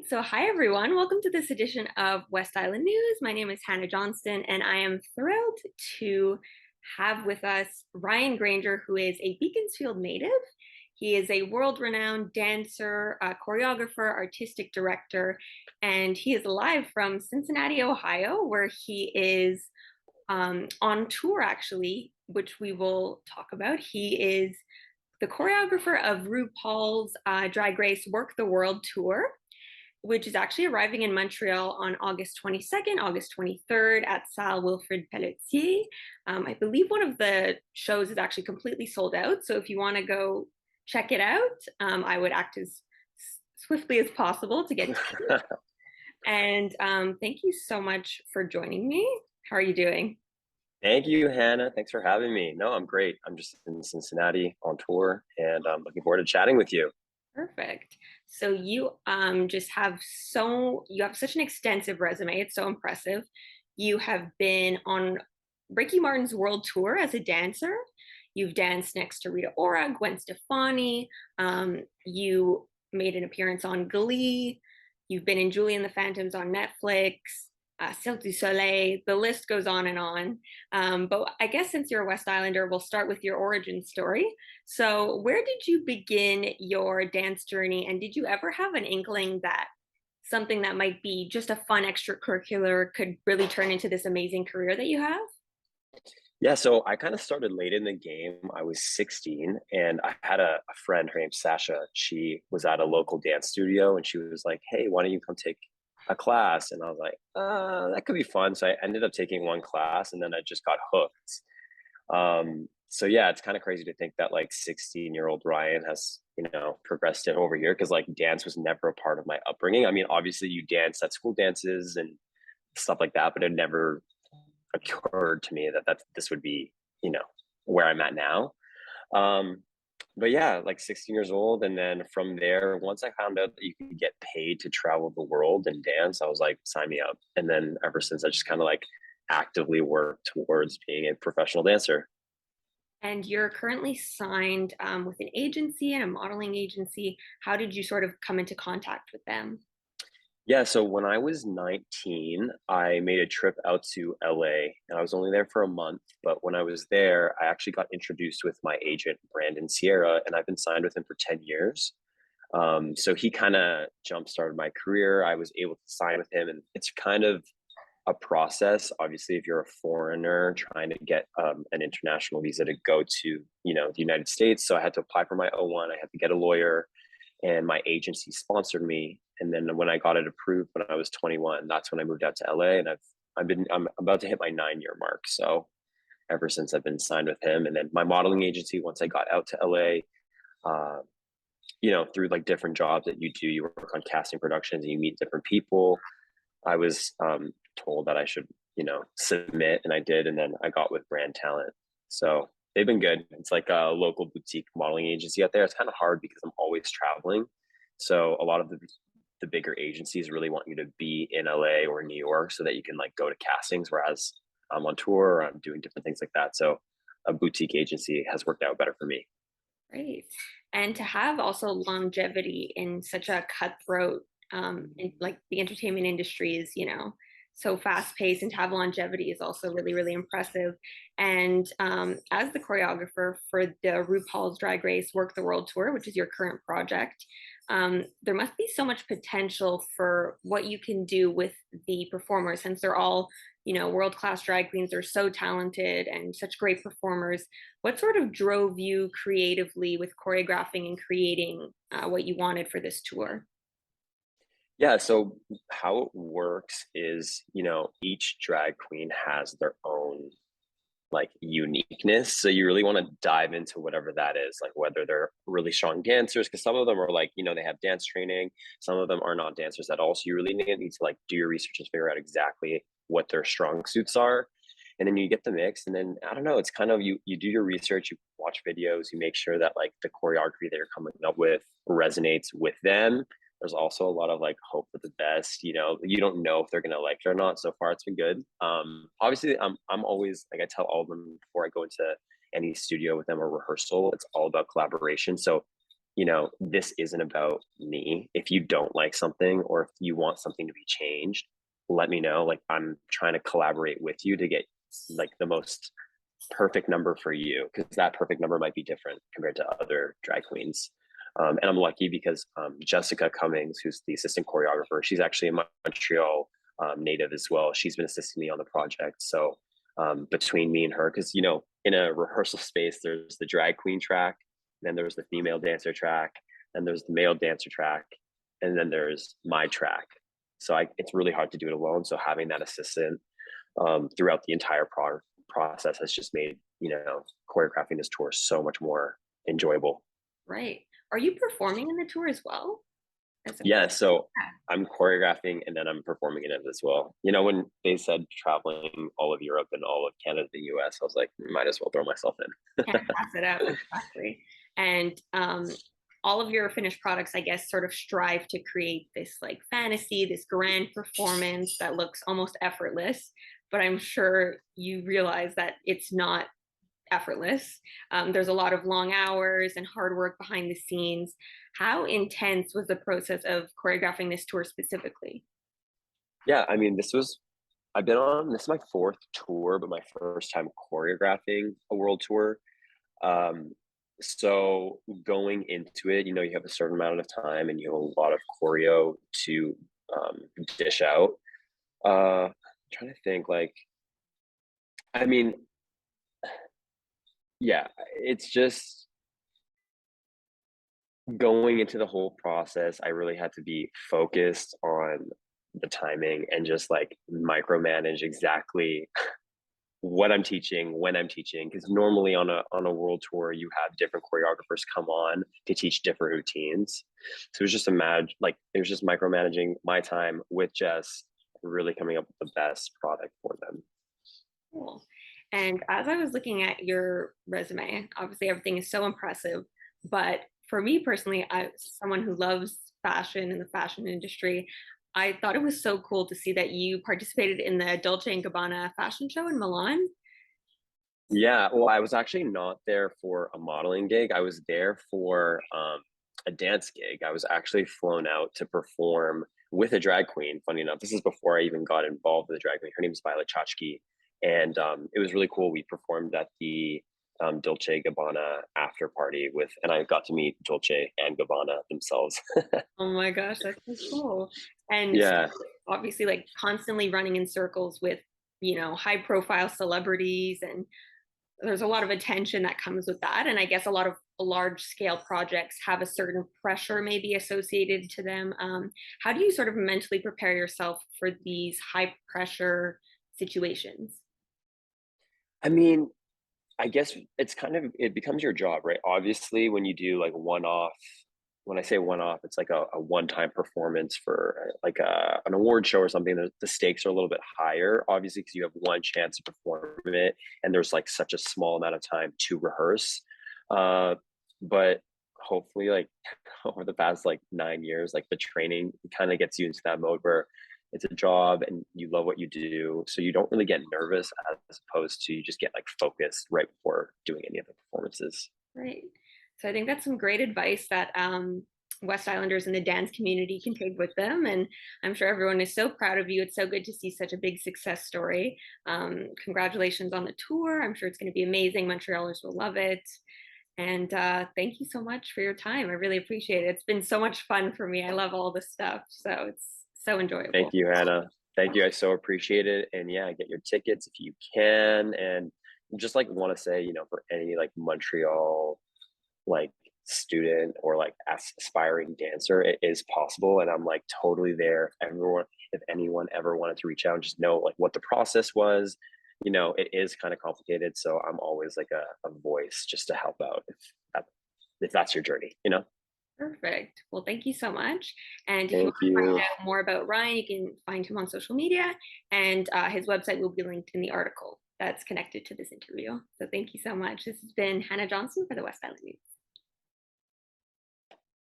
Right. So, hi, everyone. Welcome to this edition of West Island News. My name is Hannah Johnston, and I am thrilled to have with us Ryan Grainger, who is a Beaconsfield native. He is a world renowned dancer, choreographer, artistic director, and he is live from Cincinnati, Ohio, where he is on tour, actually, which we will talk about. He is the choreographer of RuPaul's Drag Race Work the World tour, which is actually arriving in Montreal on August 22nd, August 23rd at Salle Wilfrid Pelletier. I believe one of the shows is actually completely sold out. So if you want to go check it out, I would act as swiftly as possible to get to it. And thank you so much for joining me. How are you doing? Thank you, Hannah. Thanks for having me. No, I'm great. I'm just in Cincinnati on tour, and I'm looking forward to chatting with you. Perfect. So you just have you have such an extensive resume. It's so impressive. You have been on Ricky Martin's world tour as a dancer. You've danced next to Rita Ora, Gwen Stefani. You made an appearance on Glee. You've been in Julie and the Phantoms on Netflix, Cirque du Soleil. The list goes on and on. But I guess since you're a West Islander, we'll start with your origin story. So, where did you begin your dance journey? And did you ever have an inkling that something that might be just a fun extracurricular could really turn into this amazing career that you have? Yeah, so I kind of started late in the game. I was 16, and I had a friend, her name's Sasha. She was at a local dance studio, and she was like, "Hey, why don't you come take a class?" And I was like, that could be fun." So I ended up taking one class, and then I just got hooked. So yeah, it's kind of crazy to think that like 16-year-old Ryan has, progressed it over here because like dance was never a part of my upbringing. I mean, obviously you dance at school dances and stuff like that, but it never occurred to me that this would be, you know, where I'm at now. Um, but yeah, like 16 years old. And then from there, once I found out that you could get paid to travel the world and dance, I was like, sign me up. And then ever since, I just kind of like actively work towards being a professional dancer. And you're currently signed with an agency and a modeling agency. How did you sort of come into contact with them? Yeah, so when I was 19, I made a trip out to LA and I was only there for a month. But when I was there, I actually got introduced with my agent, Brandon Sierra, and I've been signed with him for 10 years. So he kind of jump started my career. I was able to sign with him, and it's kind of a process. Obviously, if you're a foreigner trying to get an international visa to go to, the United States. So I had to apply for my O1. I had to get a lawyer, and my agency sponsored me. And then when I got it approved when I was 21, that's when I moved out to LA, and I'm about to hit my 9-year mark. So ever since I've been signed with him, and then my modeling agency. Once I got out to LA, uh, through like different jobs that you do, you work on casting productions and you meet different people. I was told that I should, submit, and I did, and then I got with Brand Talent. So they've been good. It's like a local boutique modeling agency out there. It's kind of hard because I'm always traveling. So a lot of the bigger agencies really want you to be in LA or New York so that you can like go to castings, whereas I'm on tour or I'm doing different things like that. So a boutique agency has worked out better for me. Great. And to have also longevity in such a cutthroat, in like the entertainment industry is, so fast paced, and to have longevity is also really, really impressive. And as the choreographer for the RuPaul's Drag Race Work the World Tour, which is your current project, there must be so much potential for what you can do with the performers, since they're all, world class drag queens. They're so talented and such great performers. What sort of drove you creatively with choreographing and creating what you wanted for this tour? Yeah, so how it works is, each drag queen has their own like uniqueness. So you really want to dive into whatever that is, like whether they're really strong dancers, because some of them are like, they have dance training, some of them are not dancers at all. So you really need to like do your research and figure out exactly what their strong suits are. And then you get the mix. And then I don't know, it's kind of you do your research, you watch videos, you make sure that like the choreography that you're coming up with resonates with them. There's also a lot of like hope for the best. You don't know if they're gonna like it or not. So far, it's been good. Obviously, I'm always like I tell all of them before I go into any studio with them or rehearsal, it's all about collaboration. So this isn't about me. If you don't like something or if you want something to be changed, let me know. Like, I'm trying to collaborate with you to get like the most perfect number for you, because that perfect number might be different compared to other drag queens. And I'm lucky because Jessica Cummings, who's the assistant choreographer, she's actually a Montreal native as well. She's been assisting me on the project. So between me and her, because in a rehearsal space, there's the drag queen track, then there's the female dancer track, and there's the male dancer track, and then there's my track. So it's really hard to do it alone. So having that assistant throughout the entire process has just made choreographing this tour so much more enjoyable. Right. Are you performing in the tour as well? As a Yeah, so yeah. I'm choreographing and then I'm performing in it as well. When they said traveling all of Europe and all of Canada, the US, I was like, might as well throw myself in. Can't pass it up, exactly. And all of your finished products, I guess, sort of strive to create this like fantasy, this grand performance that looks almost effortless. But I'm sure you realize that it's not effortless. There's a lot of long hours and hard work behind the scenes. How intense was the process of choreographing this tour specifically? Yeah, I mean, I've been on, this is my fourth tour, but my first time choreographing a world tour. Um, so going into it, you have a certain amount of time and you have a lot of choreo to um, dish out. I'm trying to think, like, I mean, yeah, it's just going into the whole process. I really had to be focused on the timing and just like micromanage exactly what I'm teaching, when I'm teaching, because normally on a world tour, you have different choreographers come on to teach different routines. So it was just it was just micromanaging my time with Jess, really coming up with the best product for them. Cool. And as I was looking at your resume, obviously everything is so impressive. But for me personally, someone who loves fashion and the fashion industry, I thought it was so cool to see that you participated in the Dolce and Gabbana fashion show in Milan. Yeah, well, I was actually not there for a modeling gig. I was there for a dance gig. I was actually flown out to perform with a drag queen. Funny enough, this is before I even got involved with a drag queen. Her name is Violet Chachki, and it was really cool. We performed at the Dolce Gabbana after party and I got to meet Dolce and Gabbana themselves. Oh my gosh, that's so cool. And Yeah, obviously like constantly running in circles with, high profile celebrities, and there's a lot of attention that comes with that. And I guess a lot of large scale projects have a certain pressure maybe associated to them. How do you sort of mentally prepare yourself for these high pressure situations? I mean, I guess it becomes your job, right? Obviously, when you do like when I say one off, it's like a one-time performance for like an award show or something. The stakes are a little bit higher, obviously, because you have one chance to perform it, and there's like such a small amount of time to rehearse. But hopefully, like over the past like 9 years, like the training kind of gets you into that mode where it's a job and you love what you do, so you don't really get nervous as opposed to you just get like focused right before doing any of the performances. Right. So I think that's some great advice that West Islanders in the dance community can take with them. And I'm sure everyone is so proud of you. It's so good to see such a big success story. Congratulations on the tour. I'm sure it's going to be amazing. Montrealers will love it. And thank you so much for your time. I really appreciate it. It's been so much fun for me. I love all this stuff. So it's so Thank enjoyable. you, Hannah. Thank you. I so appreciate it. And yeah, get your tickets if you can. And just like want to say, for any like Montreal like student or like aspiring dancer, it is possible. And I'm like totally there. If anyone ever wanted to reach out and just know like what the process was, it is kind of complicated. So I'm always like a voice just to help out if that's your journey. Perfect. Well, thank you so much. And if you Thank want to find you. out more about Ryan, you can find him on social media, and his website will be linked in the article that's connected to this interview. So thank you so much. This has been Hannah Johnson for the West Island News.